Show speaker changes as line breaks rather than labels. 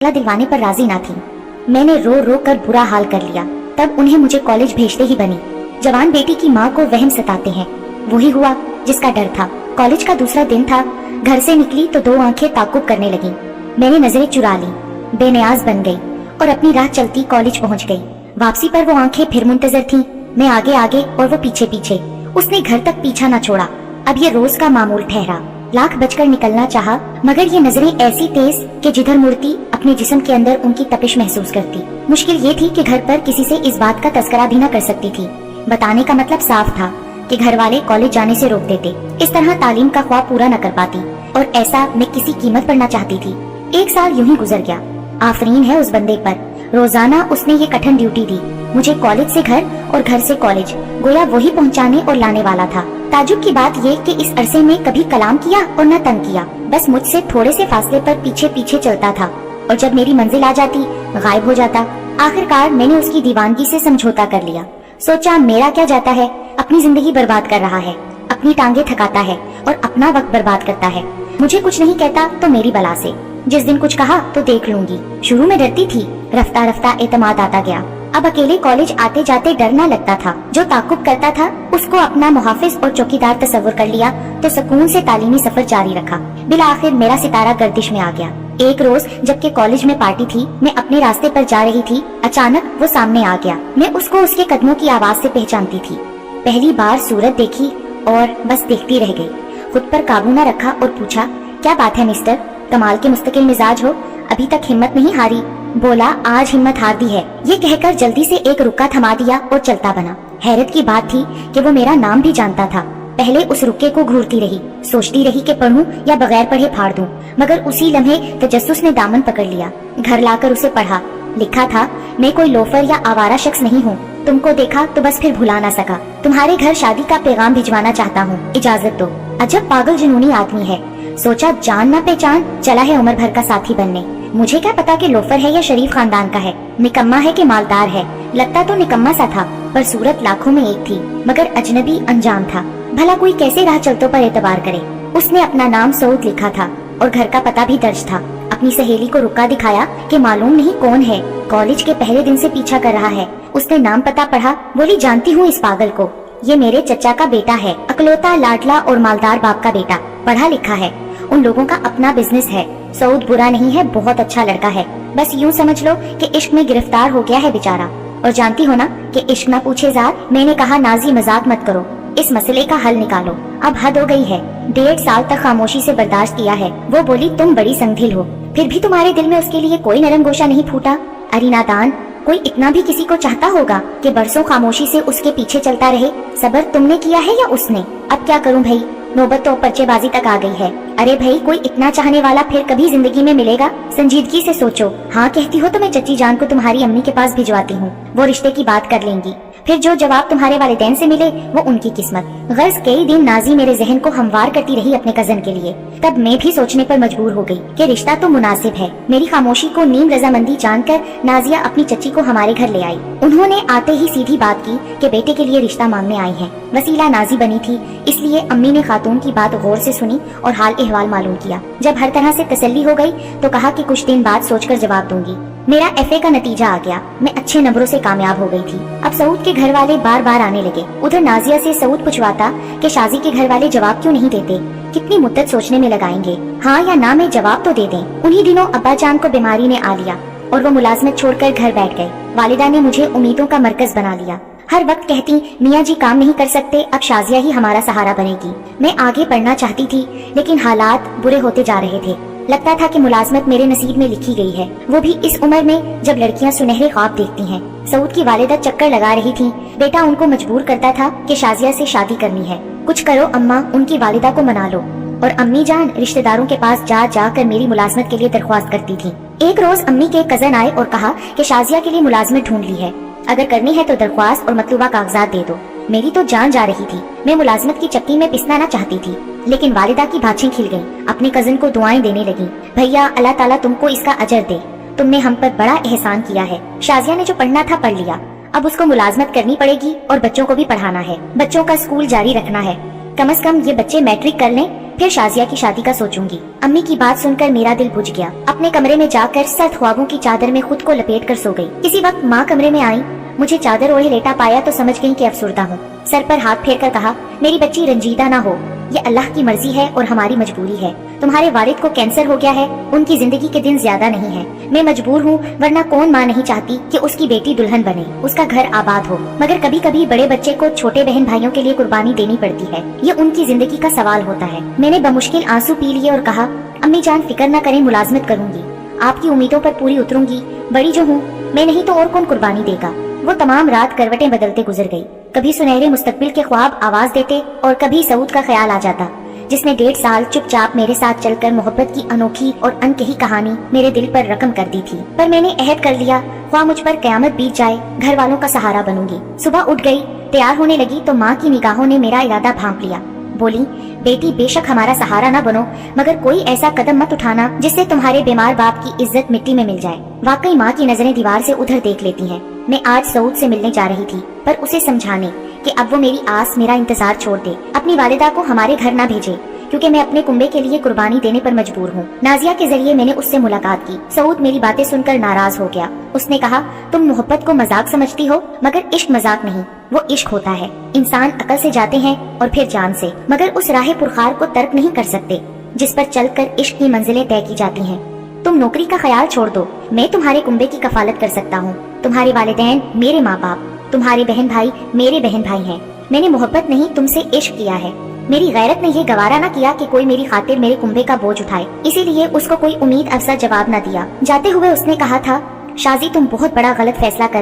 दिलवाने पर राजी ना थी। मैंने रो रो कर बुरा हाल कर लिया। तब उन्हें मुझे कॉलेज भेजते ही बनी। जवान बेटी की माँ को वहम सताते हैं, वही हुआ जिसका डर था। कॉलेज का दूसरा दिन था। घर से निकली तो दो आंखें ताकुब करने लगी। मैंने नजरें चुरा ली, बेनियाज बन गई और अपनी राह चलती कॉलेज पहुंच गई। वापसी पर वो आंखें फिर मुंतजर थीं। मैं आगे आगे और वो पीछे पीछे। उसने घर तक पीछा न छोड़ा। अब ये रोज का मामूल ठहरा। लाख बचकर निकलना चाहा, मगर ये नजरें ऐसी तेज कि जिधर मुड़ती अपने जिस्म के अंदर उनकी तपिश महसूस करती। मुश्किल ये थी कि घर पर किसी से इस बात का तस्करा भी न कर सकती थी। बताने का मतलब साफ था कि घर वाले कॉलेज जाने से रोक देते। इस तरह तालीम का ख्वाब पूरा न कर पाती, और ऐसा मैं किसी कीमत पर न चाहती थी। 1 साल यूं ही गुजर गया। आफरीन है उस बंदे पर। रोजाना उसने ये कठिन ड्यूटी दी, मुझे कॉलेज से घर और घर से कॉलेज, गोया वही पहुंचाने और लाने वाला था। ताजुब की बात ये कि इस अरसे में कभी कलाम किया और न तंग किया, बस मुझसे थोड़े से फासले पर पीछे पीछे चलता था, और जब मेरी मंजिल आ जाती गायब हो जाता। आखिरकार मैंने उसकी दीवानगी से समझौता कर लिया। सोचा मेरा क्या जाता है, अपनी जिंदगी बर्बाद कर रहा है, अपनी टांगे थकाता है और अपना वक्त बर्बाद करता है। मुझे कुछ नहीं कहता तो मेरी बला से, जिस दिन कुछ कहा तो देख लूंगी। शुरू में डरती थी, रफ्ता रफ्ता एतमाद आता गया। अब अकेले कॉलेज आते जाते डर न लगता था। जो ताकुब करता था उसको अपना मुहाफिज और चौकीदार तस्वुर कर लिया तो सुकून से तालीमी सफर जारी रखा। बिला आखिर मेरा सितारा गर्दिश में आ गया। एक रोज जबकि कॉलेज में पार्टी थी, मैं अपने रास्ते पर जा रही थी, अचानक वो सामने आ गया। मैं उसको उसके कदमों की आवाज से पहचानती थी। पहली बार सूरत देखी और बस देखती रह गई। खुद पर काबू न रखा और पूछा, क्या बात है मिस्टर, कमाल के मुस्तकिल मिजाज हो, अभी तक हिम्मत नहीं हारी? बोला, आज हिम्मत हार दी है। ये कहकर जल्दी से एक रुक्का थमा दिया और चलता बना। हैरत की बात थी कि वो मेरा नाम भी जानता था। पहले उस रुक्के को घूरती रही, सोचती रही कि पढ़ूं या बगैर पढ़े फाड़ दूं, मगर उसी लम्हे तजस्सुस ने दामन पकड़ लिया। घर लाकर उसे पढ़ा। लिखा था, मैं कोई लोफर या आवारा शख्स नहीं हूँ, तुमको देखा तो बस फिर भुला ना सका। तुम्हारे घर शादी का पैगाम भिजवाना चाहता हूँ, इजाजत दो। अजब पागल जुनूनी आदमी है। सोचा जान ना पहचान चला है उम्र भर का साथी बनने। मुझे क्या पता कि लोफर है या शरीफ खानदान का है, निकम्मा है कि मालदार है। लगता तो निकम्मा सा था, पर सूरत लाखों में एक थी, मगर अजनबी अनजान था। भला कोई कैसे राह चलतों पर एतबार करे। उसने अपना नाम सऊद लिखा था और घर का पता भी दर्ज था। अपनी सहेली को रुक्का दिखाया कि मालूम नहीं कौन है, कॉलेज के पहले दिन से पीछा कर रहा है। उसने नाम पता पढ़ा, बोली जानती हूँ इस पागल को, ये मेरे चचा का बेटा है, अकलौता लाडला और मालदार बाप का बेटा, पढ़ा लिखा है, उन लोगों का अपना बिजनेस है। सऊद बुरा नहीं है, बहुत अच्छा लड़का है, बस यूँ समझ लो कि इश्क में गिरफ्तार हो गया है बेचारा। और जानती हो ना कि इश्क ना पूछे ज़ात। मैंने कहा नाजी मजाक मत करो, इस मसले का हल निकालो, अब हद हो गई है। 1.5 साल तक खामोशी से बर्दाश्त किया है। वो बोली, तुम बड़ी संगदिल हो, फिर भी तुम्हारे दिल में उसके लिए कोई नरम गोशा नहीं फूटा? अरे नादान, कोई इतना भी किसी को चाहता होगा कि बरसों खामोशी से उसके पीछे चलता रहे? सब्र तुमने किया है या उसने? अब क्या करूं भाई, नौबत तो पर्चेबाजी तक आ गई है। अरे भाई, कोई इतना चाहने वाला फिर कभी जिंदगी में मिलेगा? संजीदगी से सोचो। हाँ कहती हो तो मैं चची जान को तुम्हारी अम्मी के पास भिजवाती हूँ, वो रिश्ते की बात कर लेंगी। फिर जो जवाब तुम्हारे वालिदैन से मिले वो उनकी किस्मत। गर्ज कई दिन नाजी मेरे जहन को हमवार करती रही अपने कजन के लिए। तब मैं भी सोचने पर मजबूर हो गई कि रिश्ता तो मुनासिब है। मेरी खामोशी को नीम रजामंदी जानकर नाजिया अपनी चची को हमारे घर ले आई। उन्होंने आते ही सीधी बात की कि बेटे के लिए रिश्ता मांगने आई हैं। वसीला नाजी बनी थी, इसलिए अम्मी ने खातून की बात गौर से सुनी और हाल अहवाल मालूम किया। जब हर तरह से तसल्ली हो गई तो कहा कि कुछ दिन बाद सोचकर जवाब दूंगी। मेरा FA का नतीजा आ गया, मैं अच्छे नंबरों से कामयाब हो गई थी। अब सऊद के घर वाले बार बार आने लगे। उधर नाजिया से सऊद पूछवाता कि शाजी के घर वाले जवाब क्यों नहीं देते, कितनी मुद्दत सोचने में लगाएंगे, हाँ या ना में जवाब तो दे दें। उन्हीं दिनों अब्बा जान को बीमारी ने आ लिया और वो मुलाजमत छोड़कर घर बैठ गए। वालिदा ने मुझे उम्मीदों का मरकज बना लिया। हर वक्त कहती, मियाँ जी काम नहीं कर सकते, अब शाजिया ही हमारा सहारा बनेगी। मैं आगे पढ़ना चाहती थी, लेकिन हालात बुरे होते जा रहे थे। लगता था कि मुलाजमत मेरे नसीब में लिखी गई है, वो भी इस उम्र में जब लड़कियां सुनहरे ख्वाब देखती हैं। सऊद की वालिदा चक्कर लगा रही थी। बेटा उनको मजबूर करता था कि शाजिया से शादी करनी है। कुछ करो अम्मा, उनकी वालिदा को मना लो। और अम्मी जान रिश्तेदारों के पास जा जाकर मेरी मुलाजमत के लिए दरख्वास्त करती थी। एक रोज अम्मी के कजन आए और कहा कि शाजिया के लिए मुलाजमत ढूंढ ली है, अगर करनी है तो दरख्वास्त और मतलूबा कागजात दे दो। मेरी तो जान जा रही थी। मैं मुलाजमत की चक्की में पिसना ना चाहती थी, लेकिन वालिदा की बाछें खिल गईं। अपने कजन को दुआएं देने लगी, भैया अल्लाह ताला तुमको इसका अजर दे, तुमने हम पर बड़ा एहसान किया है। शाजिया ने जो पढ़ना था पढ़ लिया, अब उसको मुलाजमत करनी पड़ेगी और बच्चों को भी पढ़ाना है, बच्चों का स्कूल जारी रखना है। कम से कम ये बच्चे मैट्रिक कर लें, फिर शाजिया की शादी का सोचूंगी। अम्मी की बात सुनकर मेरा दिल बुझ गया। अपने कमरे में जाकर सर्द ख्वाबों की चादर में खुद को लपेट कर सो गई। किसी वक्त माँ कमरे में आई, मुझे चादर ओढ़े लेटा पाया तो समझ गई कि अफसुर्दा हूँ। सर पर हाथ फेर कर कहा, मेरी बच्ची रंजीदा ना हो, ये अल्लाह की मर्जी है और हमारी मजबूरी है। तुम्हारे वालिद को कैंसर हो गया है, उनकी जिंदगी के दिन ज्यादा नहीं है। मैं मजबूर हूँ, वरना कौन माँ नहीं चाहती कि उसकी बेटी दुल्हन बने, उसका घर आबाद हो। मगर कभी कभी बड़े बच्चे को छोटे बहन भाइयों के लिए कुर्बानी देनी पड़ती है, ये उनकी जिंदगी का सवाल होता है। मैंने बमुश्किल आंसू पी लिए और कहा, अम्मी जान फिक्र न करें, मुलाजमत करूंगी, आपकी उम्मीदों पर पूरी उतरूंगी। बड़ी जो हूँ मैं, नहीं तो और कौन कुर्बानी देगा। वो तमाम रात करवटें बदलते गुजर गई। कभी सुनहरे मुस्तकबिल के ख्वाब आवाज देते और कभी सऊद का ख्याल आ जाता, जिसने 1.5 साल चुपचाप मेरे साथ चलकर मोहब्बत की अनोखी और अनकही कहानी मेरे दिल पर रकम कर दी थी। पर मैंने अहद कर लिया, ख्वाह मुझ पर कयामत बीत जाए, घर वालों का सहारा बनूंगी। सुबह उठ गई, तैयार होने लगी तो माँ की निगाहों ने मेरा इरादा भांप लिया। बोली, बेटी बेशक हमारा सहारा ना बनो, मगर कोई ऐसा कदम मत उठाना जिससे तुम्हारे बीमार बाप की इज्जत मिट्टी में मिल जाए। वाकई माँ की नजरें दीवार से उधर देख लेती हैं। मैं आज सऊद से मिलने जा रही थी, पर उसे समझाने कि अब वो मेरी आस मेरा इंतजार छोड़ दे, अपनी वालिदा को हमारे घर ना भेजे, क्योंकि मैं अपने कुंबे के लिए कुर्बानी देने पर मजबूर हूँ। नाजिया के जरिए मैंने उससे मुलाकात की। सऊद मेरी बातें सुनकर नाराज हो गया। उसने कहा, तुम मोहब्बत को मजाक समझती हो, मगर इश्क मजाक नहीं, वो इश्क होता है। इंसान अकल से जाते हैं और फिर जान से, मगर उस राह पुरखार को तर्क नहीं कर सकते जिस पर चलकर इश्क की मंजिलें तय की जाती हैं। तुम नौकरी का ख्याल छोड़ दो, मैं तुम्हारे कुंबे की कफालत कर सकता हूँ। तुम्हारे वालिदैन मेरे माँ बाप, तुम्हारे बहन भाई मेरे बहन भाई हैं। मैंने मोहब्बत नहीं तुमसे इश्क किया है। मेरी गैरत ने ये गवारा न किया कि कोई मेरी खातिर मेरे कुंबे का बोझ उठाए, इसीलिए उसको कोई उम्मीद अफसा जवाब न दिया। जाते हुए उसने कहा था, शाजी तुम बहुत बड़ा गलत फैसला कर